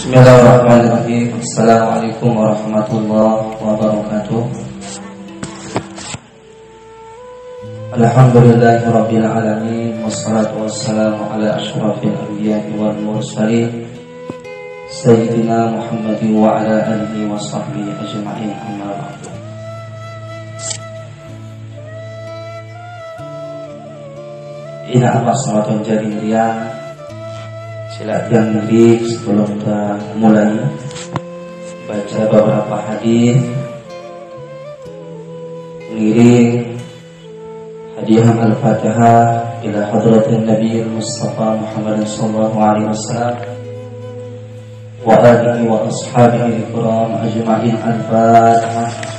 Bismillahirrahmanirrahim. Assalamualaikum warahmatullahi wabarakatuh. Alhamdulillahirabbil alamin wassalatu wassalamu ala asyrafil anbiya'i wal mursalin sayyidina Muhammadin wa ala alihi wa sahbihi ajma'in, amma ba'du. Ina Allah salatun jariyah. Sila yang diri sebelum kita mulai baca beberapa hadis, mengiring hadiah al-Fatihah ila hadratin Nabi Mustafa Muhammad sallallahu alaihi wasallam wa alihi wa ashabihi al-kiram ajma'in. Al-Fatihah.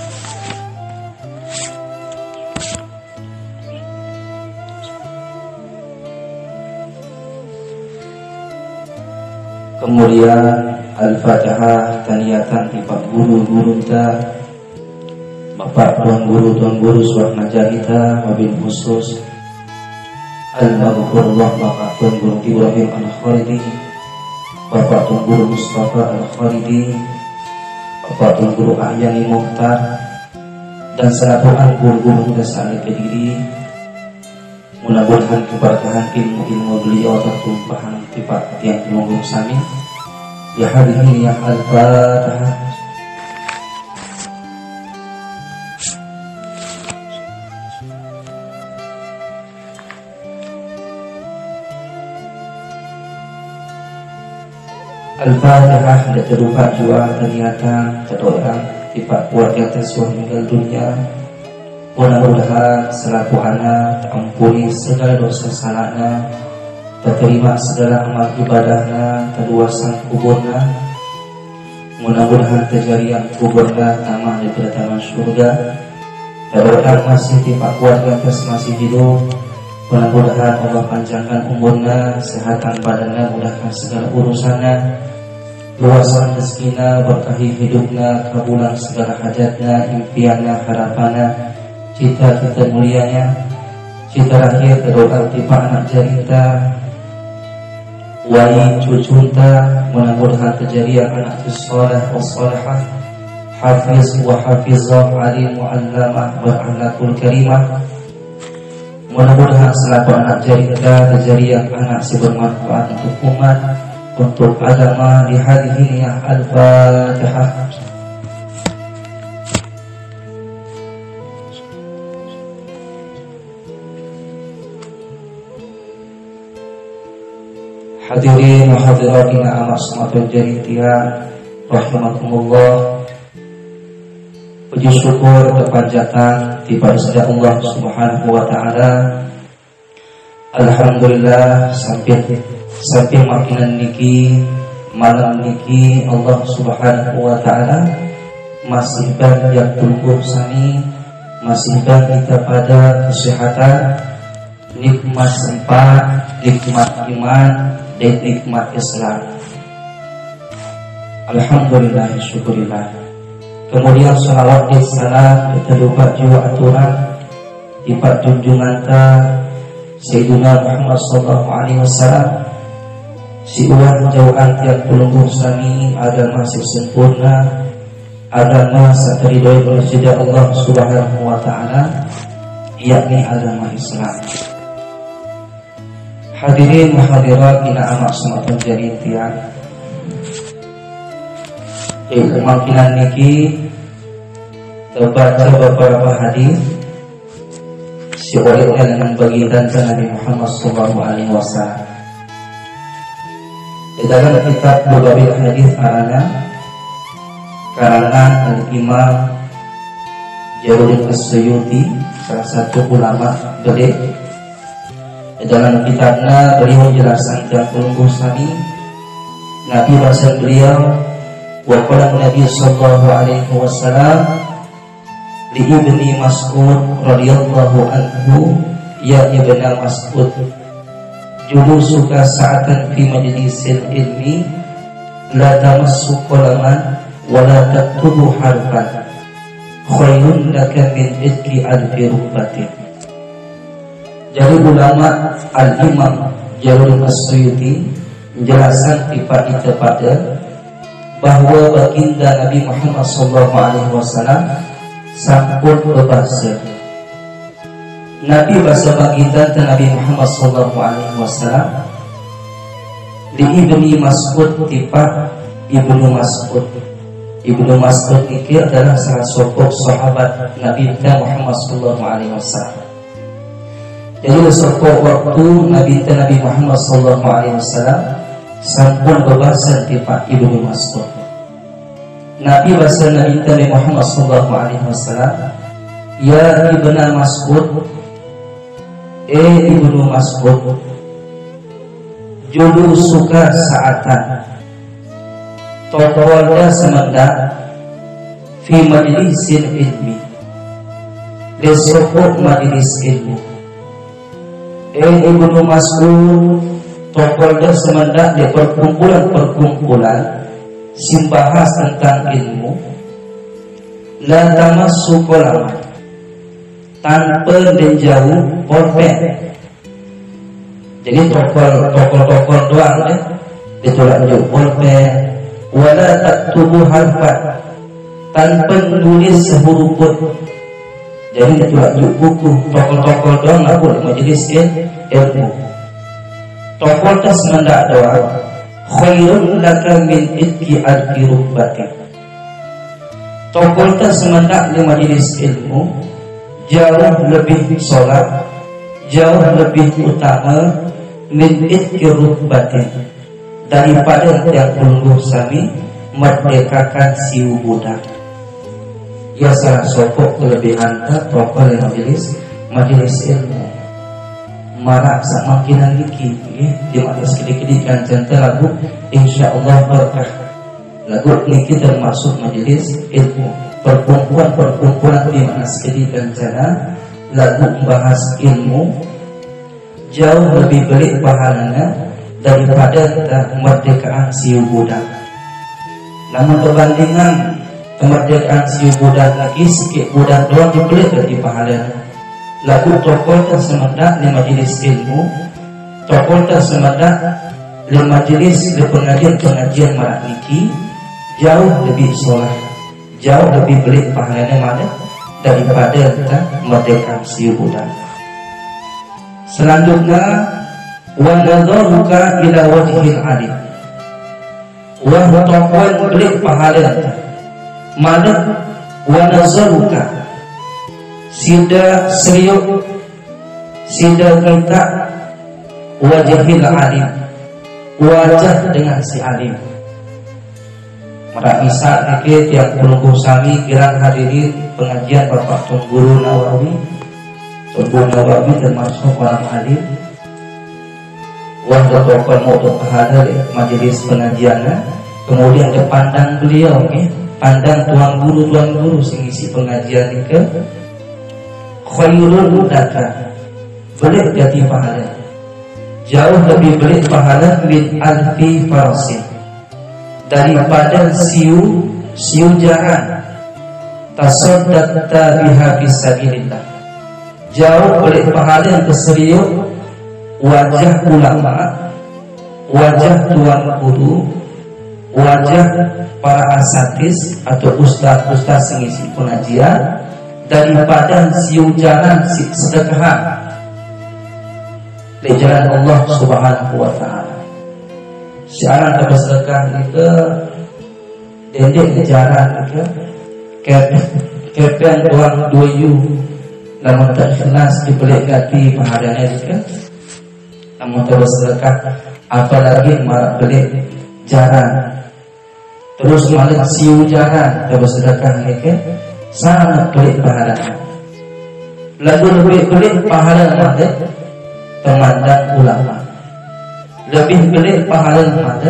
Kemudian Al-Fatihah taniyatan tiba guru-guru kita, Bapak Tuan Guru Surah Najah kita, wabil khusus Al-Maghfurullah Bapak Tuan Guru Ibrahim Al-Khalidi, Bapak Tuan Guru Mustafa Al-Khalidi, Bapak Tuan Guru Ahyani Mukhtar, dan satuan guru-guru kita saling berdiri. Mudah-mudahan keberkahan ilmu-ilmu beliau tertumpahan tiba tiang penunggung sami. Ya hadirin ya Al-Fatihah. Al-Fatihah tidak terlupa juga ternyata terdoa tiba keluarga tersebut meninggal dunia. Mudah-mudahan selaku anak ampuni segala dosa salahnya, terima segala amal ibadahnya, terluaskan kuburnya. Mudah-mudahan terjadi yang kuburnya taman di taman surga. Terdoa masih tiba keluarga masih hidup. Mudah-mudahan Allah panjangkan umurnya, kesehatan badannya, mudahkan segala urusannya, luaskan rezekinya, berkahi hidupnya, kabulan segala hajatnya, impiannya, harapannya, cita-cita mulianya. Cita akhir terdoa tiba anak jarita, wali cucunta. Mudah-mudahan kejadian anak soleh wa solehah, hafiz wa hafizah, alim wa allamah wa ahlakul karimah. Mudah-mudahan selaku anak jarita kejadian anak si bermanfaat untuk umat, untuk agama. Di hari ini ya Al-Fatihah. Hadirin wa hadiratina amat sematul jaritiya rahimakumullah. Puji syukur kepanjatan kepada Allah Subhanahu wa taala. Alhamdulillah sampai makinan niki malam niki Allah Subhanahu wa taala masih banyak tunggu sani, masih banyak kita pada kesehatan, nikmat sempat, nikmat iman, dan nikmat Islam. Alhamdulillah, syukurillah. Kemudian salawat dan salam terlupa juga aturan tiba junjungan ta Sayyidina Muhammad sallallahu alaihi wasallam. Si uang jauhan tiap pelungguh sami agama masih sempurna, agama sateridoi oleh Allah Subhanahu wa taala, yakni agama Islam. Hadirin wa hadirat ina amak semakin jadi tiang. Kemungkinan niki terbaca beberapa hadis si olehnya dengan baginda Nabi Muhammad sallallahu alaihi wasallam. Di dalam kitab beberapa hadis karangan Al-Imam Jalaluddin As-Suyuti, salah satu ulama gede. Dalam kitabnya beliau menjelaskan dan pelungguh sani Nabi bahasa beliau wa qala Nabi sallallahu alaihi wasallam li Ibni Mas'ud radhiyallahu anhu, ya Ibnu Mas'ud, julusuka sa'atan fi majlisil ilmi la tamassu qalaman wa la taktubu harfan khairun laka min idki alfi rukbatin. Jadi ulama Al-Imam Jalaluddin As-Suyuti menjelaskan kepada bahwa baginda Nabi Muhammad SAW sampun berbahasa. Nabi bahasa baginda Nabi Muhammad SAW di Ibnu Mas'ud tipa Ibnu Mas'ud. Ibnu Mas'ud ini adalah salah seorang sahabat Nabi Muhammad SAW. Jadi sesuatu waktu Nabi Muhammad SAW sampun berbahasa tipa Ibnu Mas'ud. Nabi bahasa Nabi Muhammad SAW, ya Ibnu Mas'ud, Ibnu Mas'ud, julu suka saatan tolda semenda fi majlisil ilmi, lesokok majlis ilmu. Ibnu Mas'ud tolda semenda di perkumpulan simbahas tentang ilmu, la tamassu qalaman, tanpa dan jauh pulpen. Jadi tokol doang ya, ditolak jauh pulpen. Wala taktubu harfan, tanpa menulis sehuruf pun. Jadi ditolak jauh buku, tokol doang nggak boleh majelis ilmu. Tokol tas mendak doang. Khairun laka min itki al-kirubbatin. Tokol tas mendak di majelis ilmu jauh lebih sholat, jauh lebih utama min itki rubbatin, daripada yang pelungguh sami merdekakan siu budak. Ya salah sokok kelebihan tokol majelis ilmu. Marak semakinan liki di atas kedi-kedi kan cantik lagu insyaallah berkah. Lagu niki termasuk majelis ilmu. Perkumpulan di mana sekedi kancana lagu membahas ilmu jauh lebih belik pahalanya daripada kemerdekaan siu budak. Namun perbandingan kemerdekaan siu budak lagi sikit budak doang dibelik dari pahalanya. Lagu tokol tersemedak di majelis ilmu, tokol tersemedak di majelis di pengajian marak niki jauh lebih soleh, jauh lebih belik pahalanya mana daripada kemerdekaan siu budak. Selanjutnya, wa nadharuka ila wajhil alim, wa tokol belik pahalanya mana wa nadharuka sida seriuk, sida kita wajahil alim, wajah dengan si alim. Maka misal dikit yang pelungguh sami kirang hadirin pengajian Bapak Tun Guru Nawawi. Tun Guru Nawawi termasuk orang alim. Wah tokol mau hadir majelis pengajiannya, kemudian dipandang beliau, pandang tuan guru sing isi pengajian itu. Khairun laka, belik jadi pahala, jauh lebih belik pahala min alfi farasin, daripada siu jaran tasaddaqta biha fisabilillah. Jauh belik pahala yang terseriuk wajah ulama, wajah tuan guru, wajah para asatis atau ustaz mengisi pengajian daripada siu jalan sedekahan di jalan Allah Subhanahu wa taala. Siaran ke sedekah itu dendek di jalan itu kepen uang 2 namun tak ikhlas dibelik ganti pahalanya itu. Namun terus sedekah apalagi malah belik jalan terus malah siu jalan terus sedekah itu sangat pelik pahalanya. Lagu lebih pelik pahalanya temandang ulama, lebih pelik pahalanya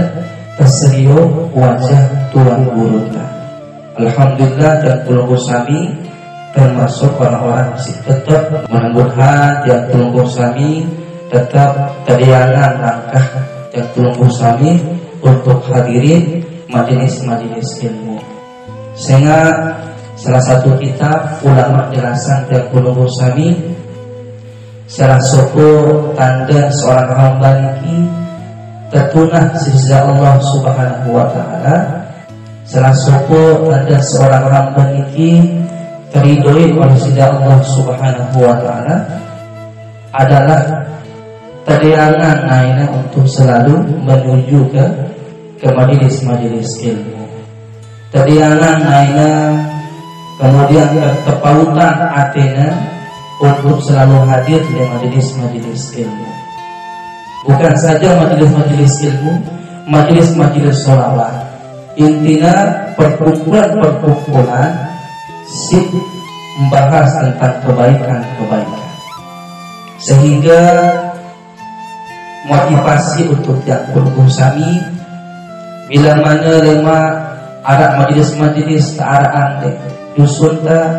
terseriuk wajah tuan guru. Alhamdulillah dan pelungguh sami termasuk orang-orang masih tetap menangguhkan yang pelungguh sami tetap teriangan langkah yang pelungguh sami untuk hadirin majelis ilmu. Sehingga salah satu kitab ulama jelasan dan pelungguh sami salah satu tanda seorang hamba niki tertunah sisa Allah Subhanahu wa taala salah satu tanda seorang hamba niki teridoi oleh sida Allah Subhanahu wa taala adalah tadiangan naina untuk selalu menuju ke majelis-majelis ilmu. Tadiangan naina kemudian kepautan atina untuk selalu hadir di majelis-majelis ilmu. Bukan saja majelis-majelis ilmu, majelis-majelis sholawat. Intinya perkumpulan sip membahas tentang kebaikan-kebaikan, sehingga motivasi untuk yang bersami bila mana lema ada majelis-majelis taaraan dek dusun ta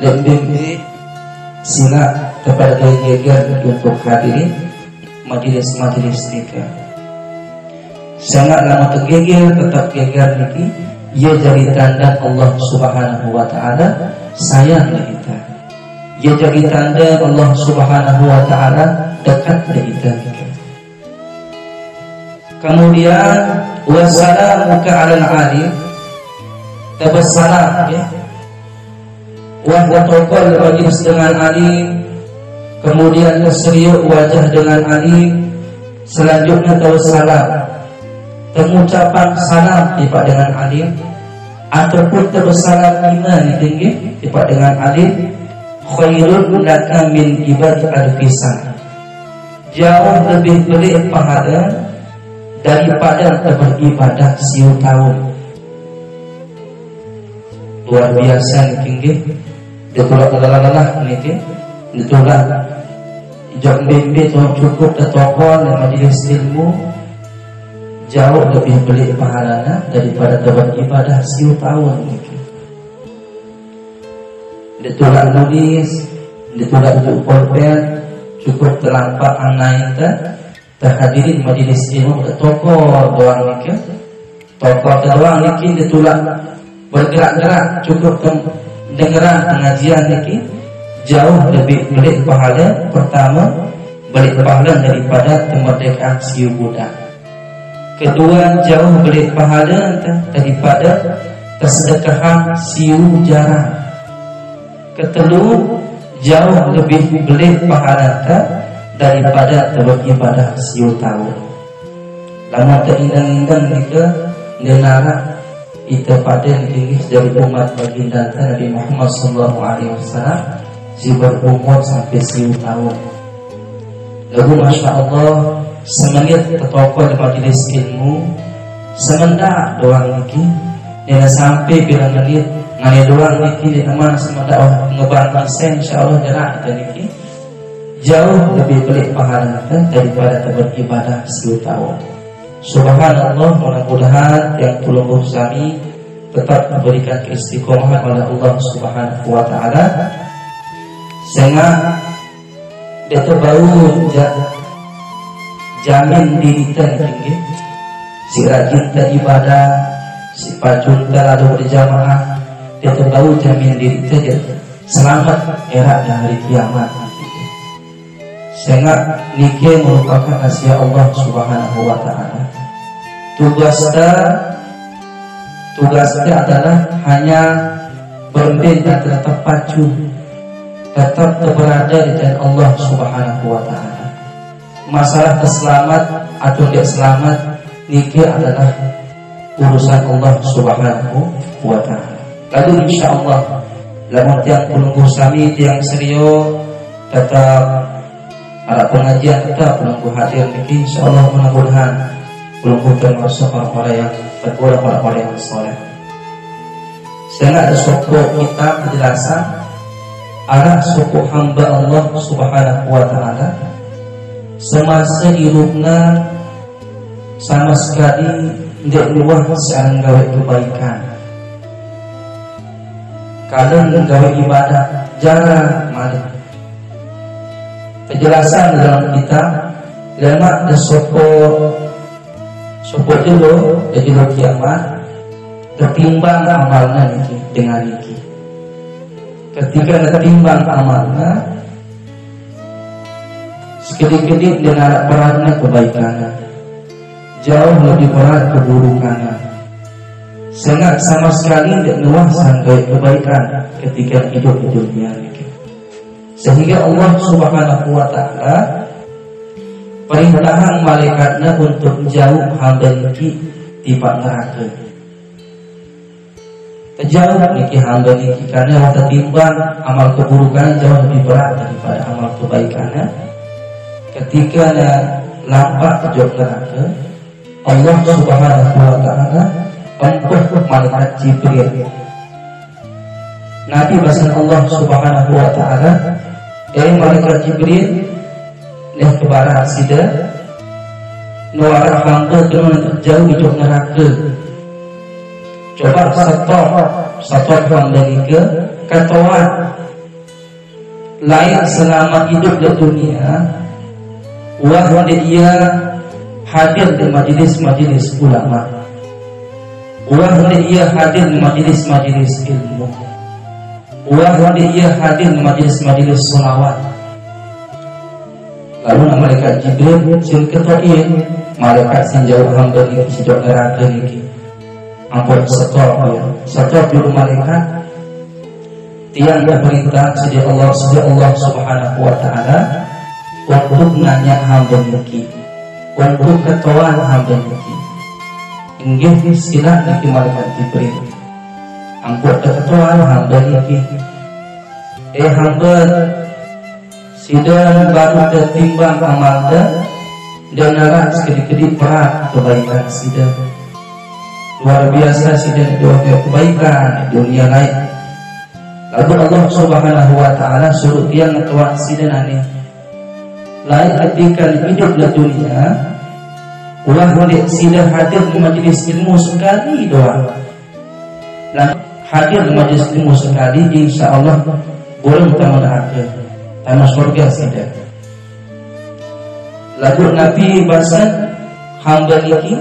lebih sila kepada geger untuk hadirin majelis-majelis nikah. Sangat lama tergeger tetap geger niki, ia jadi tanda Allah Subhanahu wa taala sayang kita. Ia jadi tanda Allah Subhanahu wa taala dekat dengan kita. Kemudian wassalamuka 'alal 'alim, tabassalam ya. Wa taqal majlis dengan alim, kemudian terseriuk wajah dengan alim, selanjutnya tawassalam, pengucapan salam tiba dengan alim, ataupun tersalam iman tinggi tiba dengan alim, khairun laka min ibad al-fisan, jauh lebih baik pahala daripada beribadah siu tahun. Luar biasa tinggi. Ditolak lelah niki, ditolak jam bimbing cukup tertokol di majelis ilmu, jauh lebih baik pahalanya daripada beribadah siu tahun niki. Ditolak nulis, ditolak pulpen, cukup terlampak anai terhadirin majelis ilmu tertokol doang niki, tokol doang niki ditolak bergerak-gerak, cukup dengaran pengajian niki jauh lebih baik pahala. Pertama, baik pahala daripada kemerdekaan siu budak. Kedua, jauh baik pahala daripada tersedekahan siu jarang. Ketelu, jauh lebih baik pahala daripada beribadah siu tahun. Lama terindang-indang nika denara kita pada tinggi dari umat baginda Nabi Muhammad SAW si berumur sampai 1000 tahun. Lalu Masya Allah semenit tertokol di majelis ilmu, semendak doang niki dia sampai bila menit ngani doang niki di teman semendak ngebantu sen insya Allah jarak kita niki jauh lebih baik pahala daripada beribadah 10 tahun. Subhanallah, mudah-mudahan yang belum bersami tetap memberikan keistiqomahan oleh Allah Subhanahu wa taala, sehingga dia terbau jamin diri tinggi, si rajin ibadah, si pacun lalu berjamaah, dia terbau jamin diri dia selamat era hari kiamat. Sehingga nikah merupakan rahasia Allah Subhanahu wa taala. Tugasnya adalah hanya berbeda, tetap pacu, tetap berada di jalan Allah Subhanahu wa taala. Masalah keselamat atau tidak selamat nikah adalah urusan Allah Subhanahu wa taala. Lalu insyaallah lamun tiang penunggu sami tiang serius tetap ada pengajian kita penunggu hadir niki insyaallah mudah-mudahan penunggu termasuk orang-orang yang berkurang, orang-orang yang soleh. Sehingga ada suku kita penjelasan arah suku hamba Allah Subhanahu wa taala semasa hidupnya sama sekali tidak luah seorang gawe kebaikan. Kadang gawe ibadah jarang malah. Penjelasan dalam kitab lemak dan sopo dulu jadi kiamat ketimbang amalnya niki dengan niki. Ketika ketimbang amalnya sedikit-sedikit dengan beratnya kebaikannya, jauh lebih berat keburukannya. sangat sama sekali tidak nuasan kebaikan ketika hidup di dunia ini. Sehingga Allah Subhanahu wa taala perintahkan malaikatnya untuk jauh hamba niki tiba neraka. Jauh niki hamba niki karena waktu timbang amal keburukan jauh lebih berat daripada amal kebaikannya. Ketika lampak jauh neraka, Allah Subhanahu wa taala untuk malaikat Jibril. Nabi bahasa Allah Subhanahu wa taala, malaikat Jibril nih kebaran sida nuara hamba dengan jauh hidup neraka. Coba satu hamba nika katakan lain selama hidup di dunia, wah dia hadir di majelis-majelis ulama, wah dia hadir di majelis-majelis ilmu, wah dia hadir di majelis-majelis sholawat. Lalu malaikat Jibril sin ketuin malaikat sin jauh hamba ini sejauh neraka ini ampun setor dulu malaikat tiang berperintah sejak Allah Subhanahu wa taala untuk nanya hamba ini, untuk ketuan hamba ini. Inggih sila niki malaikat Jibril ampun ketuan hamba ini. Hamba sidang baru tertimbang amalnya dan narak sedikit berat kebaikan sidang luar biasa sidang dua kebaikan dunia lain. Lalu Allah Subhanahu wa taala suruh dia ngetuan sidang aneh lain ketika hidup di dunia ulah boleh sidang hadir di majelis ilmu sekali doang dan hadir di majelis ilmu sekali insya Allah boleh utama neraka sama surga sudah. Lalu Nabi bahasa hamba niki,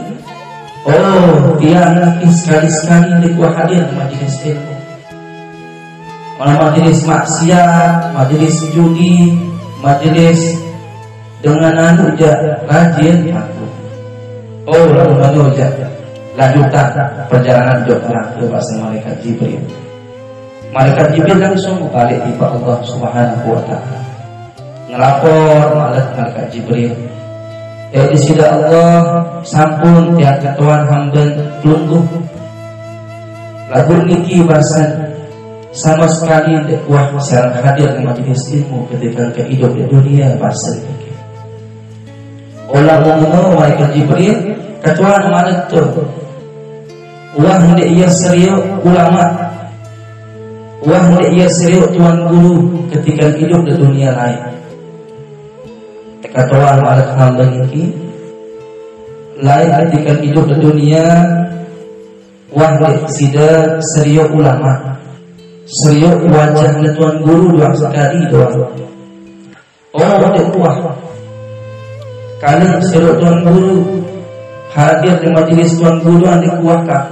dia niki sekali-sekali dikuah hadir di majelis ilmu. Majelis maksiat, majelis judi, majelis dengan anu rajin aku. Lalu anu lanjutan perjalanan neraka bahasa malaikat Jibril. Malaikat Jibril langsung balik di Allah Subhanahu wa taala. Ngelapor malaikat Jibril. Di sida Allah sampun tiang ketuan hamba pelungguh. Lagu niki bahasan sama sekali tidak kuah sarang hadir di majelis ilmu ketika kehidup di dunia bahasan niki. Olah mengenal malaikat Jibril ketuan mana tu? Ulah hendak ia serius ulama. Wah ia serius tuan guru ketika hidup di dunia lain. Kata tuan malaikat hamba ini lain ketika hidup di dunia. Wah sida serius ulama, serius wajah tuan guru dua sekali doang. Dia kuah. Kalian serius tuan guru hadir di majelis tuan guru anda kuah kah?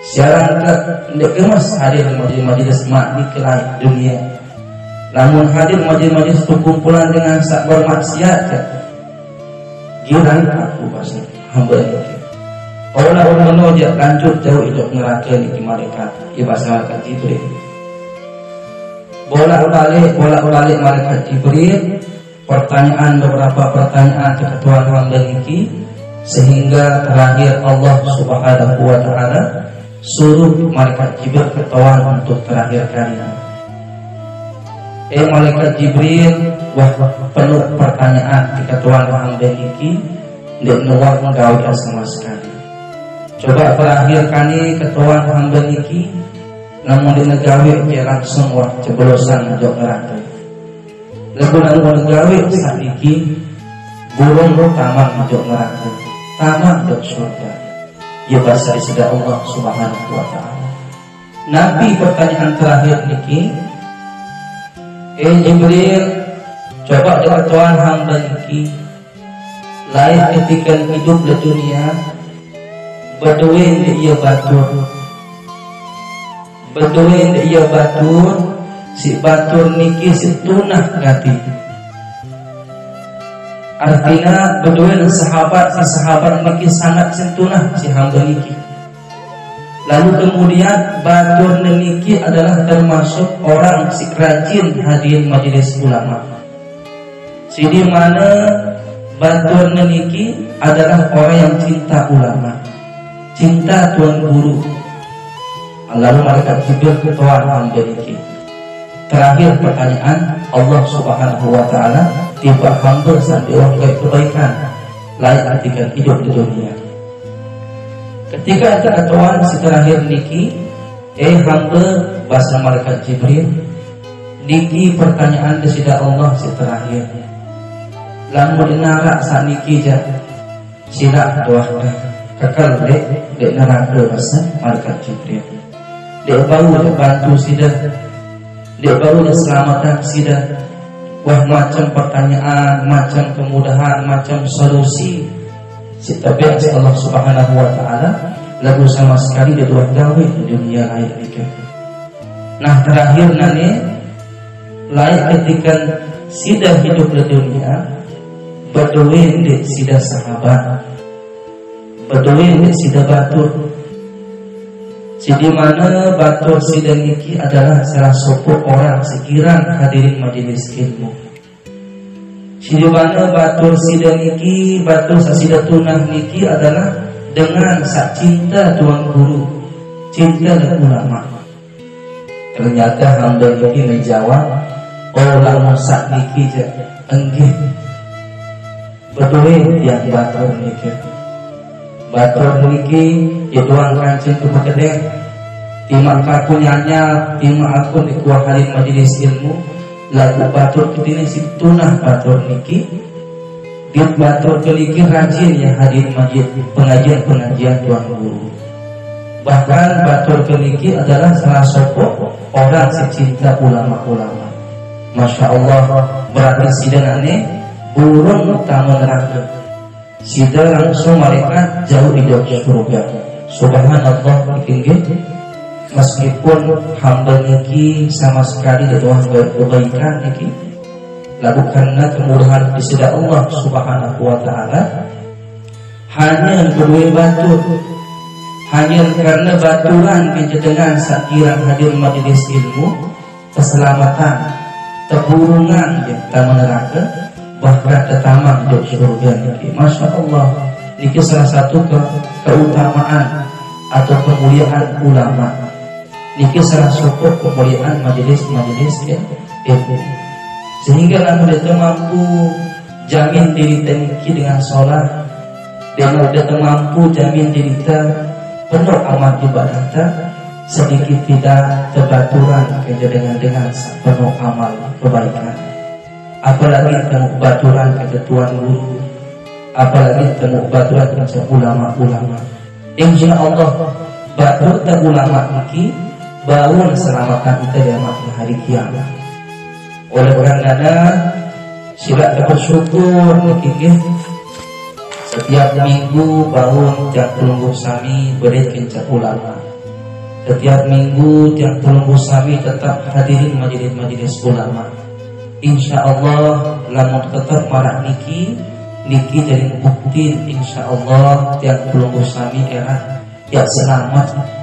Siaran tidak kemas hadir di majelis mak di kelai dunia. Namun hadir majelis perkumpulan dengan sak bermaksiat giran aku bahasa hamba ini. Orang menojak lanjut jauh hidup neraka di malaikat. Ia bahasa malaikat Jibril. Bolak-balik malaikat Jibril. Beberapa pertanyaan ke Tuhan hamba ini sehingga terakhir Allah Subhanahu wa taala suruh malaikat Jibril ketuan untuk terakhir kali. Malaikat Jibril penuh pertanyaan ketika Tuhan hamba ini tidak nuwah menggawe sama sekali. Coba terakhir kali ketuan hamba ini namun dinegawe dia langsung cebolosan jauh neraka. Lalu dinegawe saat ini burung tamak jauh neraka, tamak jauh surga. Ya bahasa isda Allah Subhanahu wa taala. Nabi pertanyaan terakhir niki, Jibril, coba dengan Tuhan hamba niki, lain ketika hidup di dunia, berduin dia batur, si batur niki si tunah ngati. Artinya berdua sahabat niki sangat sentunah si hamba niki. Lalu kemudian batur niki adalah termasuk orang si rajin hadir majelis ulama. Si di mana batur niki adalah orang yang cinta ulama, cinta tuan guru. Lalu malaikat Jibril ketuaan hamba niki. Terakhir pertanyaan, Allah Subhanahu wa taala tiba hamba sampai orang kebaikan lain artikan hidup di dunia. Ketika ketuaan si terakhir niki, hamba bahasa malaikat Jibril, niki pertanyaan desida Allah si terakhir. Lamun dinarak saat niki je, sila doa kekal dek neraka bahasa malaikat Jibril. Dek baru dek bantu sida, dek baru dek selamatkan sida. Wah macam pertanyaan, macam kemudahan, macam solusi. Tapi Allah Subhanahu wa taala lagu sama sekali dia dua gawe di dunia lain ini. Nah terakhir nane lain ketika sida hidup di dunia berdoin di sida sahabat, berdoin di sida batur. Di mana batur sida niki adalah salah satu orang sekirang hadirin majelis ilmu. Di mana batur sida niki, batur sida tunah niki adalah dengan sak cinta tuan guru, cinta dan ulama. Ternyata hamba niki menjawab, oh lamun sak niki je enggih. Betul yang batur niki. Batur niki ya tuan kancing tu pakedeng. Timak aku nyanya, timak aku di kuah halin majelis ilmu. Lagu batur kita ini si tunah batur niki. Dia batur keliki rajin yang hadir majlis pengajian tuan guru. Bahkan batur keliki adalah salah satu orang secinta ulama-ulama. Masya Allah, berarti sidang aneh burung utama neraka. Sidang langsung mereka jauh hidup surga. Subhanallah bikin. Meskipun hamba niki sama sekali tidak kebaikan niki, lalu karena kemudahan di sisi Allah Subhanahu wa taala, hanya berdua batur, hanya karena baturan dengan sakiran hadir majelis ilmu, keselamatan, keburungan yang tak neraka, bahkan ketamang hidup surga niki. Masya Allah, niki salah satu keutamaan atau kemuliaan ulama. Niki salah satu kemuliaan majelis-majelis ilmu. Sehingga lamun dia mampu jamin diri niki dengan sholat, dia mampu jamin diri penuh amal ibadah, sedikit tidak terbaturan dengan penuh amal kebaikan. Apalagi temu baturan ketuan guru, apalagi temu baturan dengan ulama-ulama. Insya Allah batur dan ulama niki bangun selamatkan kita di hari kiamat. Oleh karena sila bersyukur niki setiap minggu bangun jam pelungguh sami beri kencang ulama. Setiap minggu jam pelungguh sami tetap hadirin majelis ulama. Insya Allah lamun tetap marah niki jadi bukti insya Allah jam pelungguh sami era ya selamat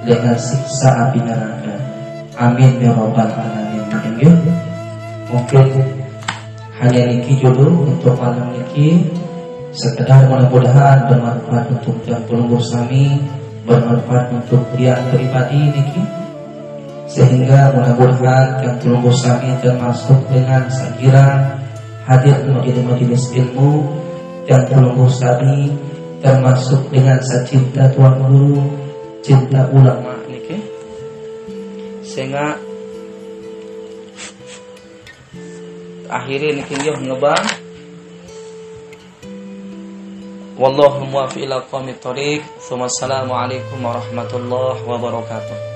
dengan siksa api neraka. Amin ya rabbal alamin. Mungkin hanya niki dulu untuk malam niki, sekedar mudah-mudahan bermanfaat untuk yang pelungguh sami, bermanfaat untuk dia pribadi niki, sehingga mudah-mudahan yang pelungguh sami termasuk dengan sakiran hadir majelis ilmu, yang pelungguh sami termasuk dengan sacinta tuan guru, cinta ulama niki, sehingga akhirnya niki ngebang. Wallahu muwaffiq ila aqwamit thoriq. Assalamualaikum warahmatullahi wabarakatuh.